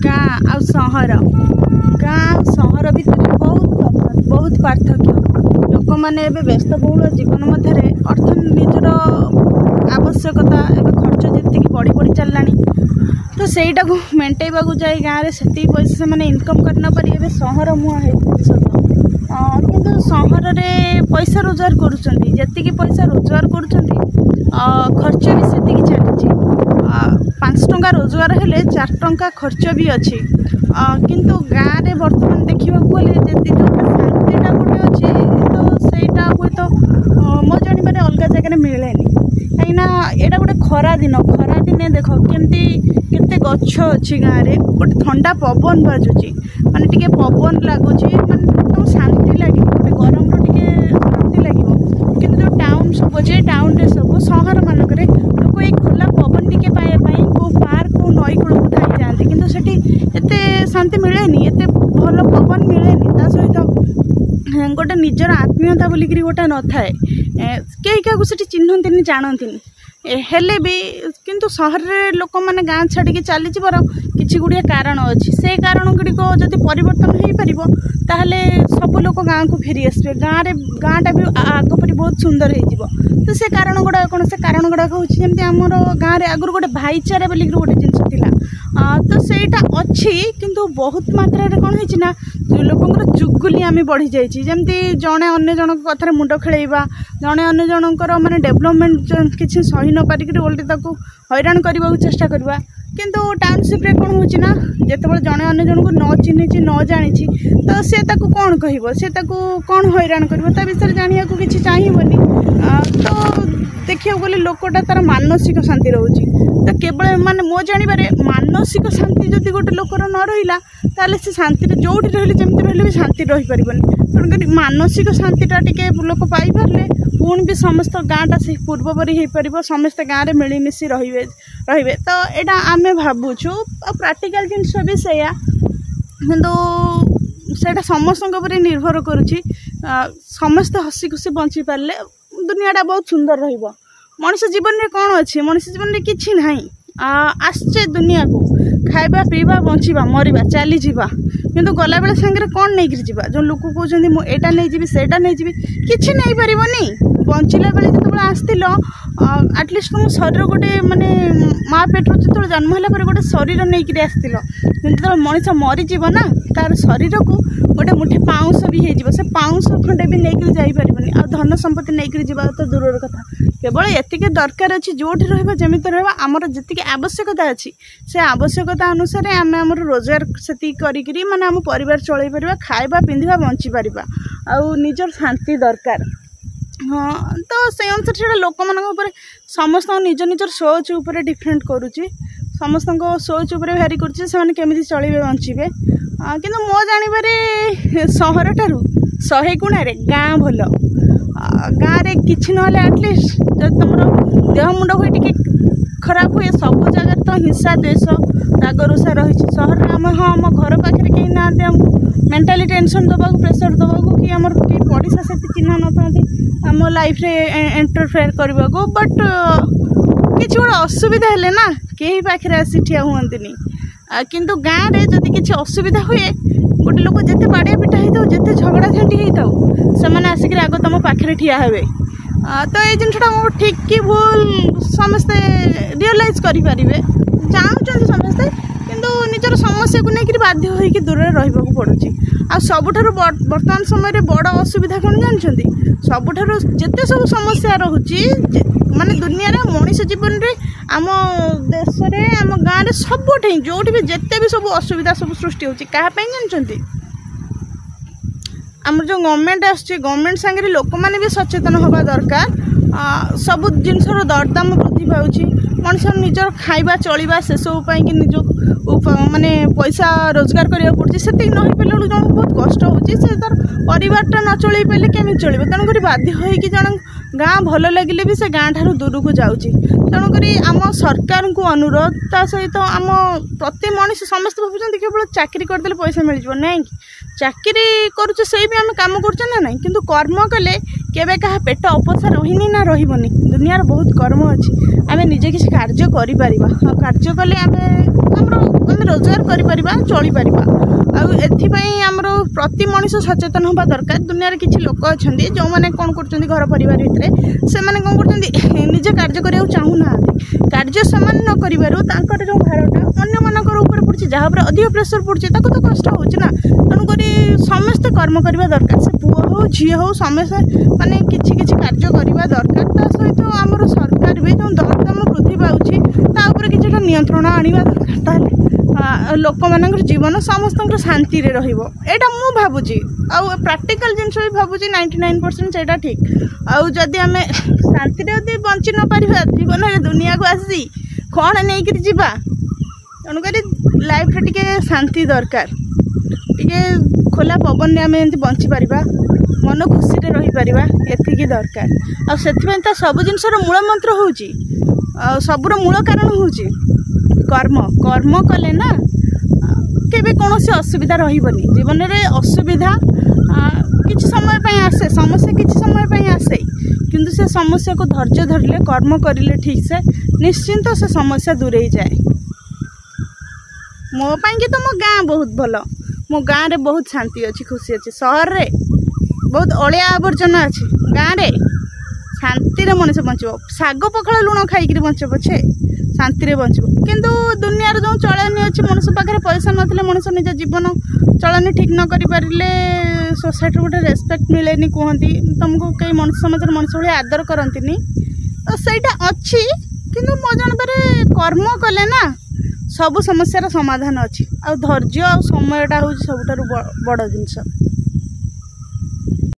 गाँ आ सहर भितर बहुत पार्थक्य। लोक मैंने व्यस्तबहुल जीवन मध्य अर्थ निजर आवश्यकता एवं खर्च जी बढ़ी बढ़ी चलला तो सहीटा को मेन्टेवा जाए गाँव में से पैसा से इनकम करना पारे ए सहर मुहाँ किंतु सहर में पैसा रोजगार करुँच पैसा रोजगार खर्च भी से चली 5 टंका रोजगार हेले 4 टंका खर्च भी अच्छी किंतु गाँव में बर्तमान देखा गले जी जो शांतिटा गोटे अच्छे तो सहीटा हुए तो मो जान अलग जगह मिले कहीं यहाँ गोटे खरा दिने देख केमती केते गछ अच्छी गाँव में गोटे ठंडा पवन बाजुची माने टिके पवन लगुच तुम शांति लगे गोटे गरम टे शांति लगे कि जो टाउन सब अच्छे टाउन रे सब सहर मानक लोक एक खुला पवन टिके पाइबापी को पार्क को नई कूल को धाई जाती किंतु सेठी एते शांति मिलेनी एते भल पवन मिलेनी ता सहित गोटे निजर आत्मीयता बोलिकी गोटे न थाए कई क्या चिन्हती जानती हेले भी किंतु सहर रे लोक मैंने गाँ छाड़ी चली किसी गुड़िया कारण अच्छी से कारण गुड़िक जदि परिवर्तन हो पार ताहले सब लोग गाँ को फेरी आसबे गाँटा भी आगपरी बहुत सुंदर हो तो से कारण गुड़ा कौन से कारण गुड़ाक होमती आमर गाँव में आगुरी गोटे भाईचारा बोलिक गोटे जिनस तो सहीटा अच्छी किंतु बहुत मात्रा कौन होना लोकंर जुगुली आम बढ़ी जामती जड़े अन्य जन कथार मुंड खेलैबा जड़े अन्य जनकर माने डेभलपमेंट किसी सही न पारिक ओल्टे हैरान करने चेष्टा करवा किंतु टाउनशिप रे कौन होना जिते जड़े अन्य जन को न चिन्ही न जानी तो सी कौन कह सी कौन हैरान कर विषय जाना किसी चाहिए तो देखा गले लोकटा तार मानसिक शांति रोचे तो केवल माने मो जानवे मानसिक शांति जदि गोटे लोकर न रहा ताले से शांति जो रही जमी रही भी शांति रही पारन तेणुक मानसिक शांतिटा टी लोक पाइपारे पुणी भी समस्त गाँटा से पूर्वपरी हो पार समस्ते गाँव में मिलमिशि रे तो यहाँ आम भावुँ प्राक्टिकल जिनस भी सैया कि सेटा समस्त निर्भर करुच्ची समस्ते हसी खुशी बंची पारे दुनियाटा बहुत सुंदर रहिबो। मनुष्य जीवन में कौन अच्छी मनुष्य जीवन में किसी ना आसचे दुनिया को खाइबा पीवा बंचीबा मरिबा चली जावा किंतु गला बेले सांगे कौन नहीं जावा जो लोक कहते मुझे एटा नहीं जी सेटा नहीं जी किसी नहीं पारनी बंचला बेले जो आसतिल आटलिस्ट तुम शरीर गोटे माने माँ पेट जो जन्म है गोटे शरीर नहीं आसतिल जो मनीष मरीज ना तार शरीर को गोटे मुठे पाउंस भी हो से पाउंस खंडे भी नहीं जापरबनी आ धन संपत्ति नहीं जा तो दूर कथा केवल एतिक दरकार अच्छी जो जमी रहा आमर जी आवश्यकता अच्छी से आवश्यकता अनुसार आम आम रोजगार से करी माने आम परिवार चलई पार खाइबा पिंधिबा बंची पार आउ निजर शांति दरकार। हाँ तो से अनुसार लोक मान समस्त निज निजर सोच उपर डिफरेंट करुच्ची समस्त सोच उपर भारी करें चलिए बंचे किंतु मो जानवे सहर ठारू 100 गुणारे गाँ भल गाँव में किसी ना एटलिस्ट जब तुम देह मुंड हुए टे खराब हुए सब जगह तो हिंसा द्वेष राग रुषा रही सहर में हाँ आम घर पाखे कहीं ना मेंटाली टेंशन दबा प्रेसर दबा कि आम पड़ोसा से चिन्ह न था आम लाइफ रे इंटरफेयर करने को बट किसी गोटे असुविधा हेले ना कहीं पाखे आसी ठिया हुआ किंतु गाँव में जदि किसी असुविधा हुए गोटे लोक जिते बाड़िया पिटा होता जिते झगड़ा झांटी होता से आसिक आग तुम पाखे ठिया हे तो ये जिनटा ठीक कि भूल समस्ते रियलाइज करें चाहते समस्ते किंतु निजर समस्या को लेकिन बाध्य होकर दूर रहा पड़ुची आ सबुठारु वर्तमान समय बड़ असुविधा कौन जानते सबुठारु जिते सब समस्या रोचे माने दुनिया रे मनुष्य जीवन रे आम देश रे आम गाँव में सबुठ जो भी जिते भी सब असुविधा सब सृष्टि होची क्या जानते आम जो गवर्नमेंट गवर्नमेंट सांगे लोक मैंने भी सचेतन होगा दरकार सब जिनसर दरदाम वृद्धि पाऊँच मनुष्य निजर खाइबा चलवा से सब निज माने पैसा रोजगार करा पड़े से नहीं पारे जन बहुत कष्ट हो तार परिवारटा न चल पारे केमी चलो तेणुक बाध्य होगी जन गाँ भल लगे भी से गाँ ठार दूर को जाऊँगी तेणुक आम सरकार को अनुरोध ता सहित आम प्रति मनुष्य समस्त भावुं केवल चाकरी करदे पैसा मिल जाए ना चाकरी करुचे से भी आम कम कर ना कि कर्म कले केवे क्या पेट अपसा रही ना रही दुनियार बहुत कर्म अच्छी आम निजे किसी कार्य कर कार्य कले आम रोजगार करिपरिबा एथिपाई आमर प्रति मनीष सचेतन होगा दरकार दुनिया किसी लोक अच्छा जो मैंने कौन कर घर परिवार भितर से मैंने कौन कर निजे कार्य करने चाहूना कार्य सामान न कर जो भारटा अन्य मानकर ऊपर पड़े जहाँ पर अधिक प्रेसर पड़े तो कष्ट होना तेणुक समस्ते कर्म करवा दरकार से पुओ हो झी हो समस्ते माने किछि किछि कार्य करवा दरकार ता सहित आमर सरकार भी जो दरदाम वृद्धि पाउछि किसी नियंत्रण आनिबा दरकार ताले लोक मान जीवन समस्त शांति रे रहिबो एटा मु भाबुची आउ प्रैक्टिकल जिनस भी भाबुची 99% सेटा ठीक आउ जदि आमे शांति रे जदि बंची न पारिबा जीवन रे दुनिया को आसी कौन नहीं कर जीवा तेणुक लाइफ रे टिके शांति दरकार टिके खोला पवन में आम बंची पारिबा मन खुशी रे रही पारिबा एतिकी दरकार आ सब जिनसर मूल मंत्र होउची सबुर मूल कारण होउची कर्म कर्म कले ना केबे कौनसी असुविधा रहिबनी जीवन रे असुविधा किछि समय पई आसे समस्या किछि समय पई आसे किंतु से समस्या को धैर्य धरले कर्म करिले ठीक से निश्चिंत से समस्या दूरे जाए मो पाई कि तो मो गाँ बहुत भल मो गाँ रे बहुत शांति अच्छी खुशी अच्छी सहर रे बहुत अलिया आवर्जना अच्छी गाँ रे शांति रे मनुष्य बंचब शाग पखाड़ लुण खाई बंच पछे शांति रे बंचब किंतु दुनिया जो चलनी अच्छी मनुष्य पाखे पैसा नथिले मनुष्य निज जीवन चलनी ठीक न करि पारिले सोसाइटी गोटे रेस्पेक्ट मिलेनी कहती तुमको कई मनुष्य समाज मनुष्य भाई आदर करती तो सहीटा अच्छी किंतु मो जानबारे कर्म कले ना सब समस्यार समाधान अच्छी आ धैर्य आ समयटा हूँ सबुठारु बड़ जिनस।